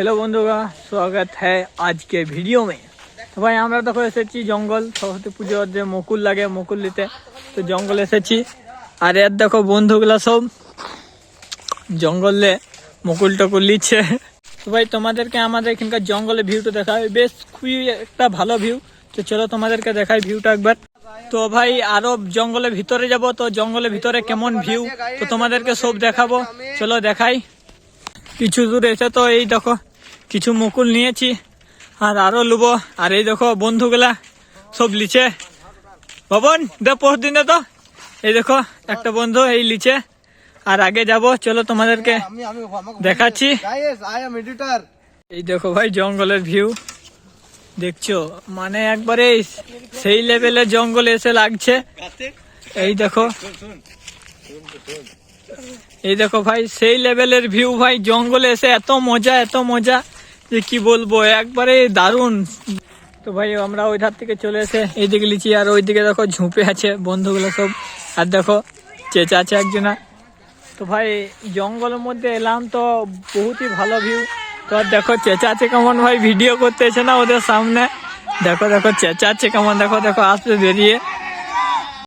Hello बंधुगा स्वागत है आज के वीडियो में। तो भाई আমরা দেখো এসেছি জঙ্গল সরস্বতী পুজোর যে মুকুল লাগে মুকুল নিতে, তো জঙ্গল এসেছি। আর এর দেখো বন্ধুগুলা সব জঙ্গলে মুকুল টকুল লিচ্ছে। তো ভাই তোমাদেরকে আমাদের এখানকার জঙ্গলে ভিউটা দেখায়, বেশ খুবই একটা ভালো ভিউ। তো চলো তোমাদেরকে দেখাই ভিউটা একবার। তো ভাই আরো জঙ্গলের ভিতরে যাব, তো জঙ্গলের ভিতরে কেমন ভিউ তো তোমাদেরকে সব দেখাবো, চলো দেখাই। কিছু দূর এসে তো এই দেখো কিছু মুকুল নিয়েছি আর আরো লুবো। আর এই দেখো বন্ধুগুলা সব লিচে ভবন দে পোস্ট দিন তো এই দেখো একটা বন্ধু এই লিচে। আর আগে যাব, চলো তোমাদেরকে দেখাচ্ছি। এই দেখো ভাই জঙ্গলের ভিউ দেখছো, মানে একবারে সেই লেভেলের জঙ্গল এসে লাগছে। এই দেখো এই দেখো ভাই সেই লেভেলের ভিউ ভাই, জঙ্গলে এসে এত মজা যে কি বলবো, একবারে দারুণ। তো ভাই আমরা ওই ধার থেকে চলে এসে এইদিকে লিচি, আর ওইদিকে দেখো ঝুঁপে আছে বন্ধুগুলো সব, আর দেখো চেঁচা আছে একজনা। তো ভাই জঙ্গলের মধ্যে এলাম তো বহুতই ভালো ভিউ। তো আর দেখো চেঁচাচ্ছে কেমন ভাই, ভিডিও করতে এসে না ওদের সামনে, দেখো চেঁচাচ্ছে কেমন, দেখো আসবে বেরিয়ে।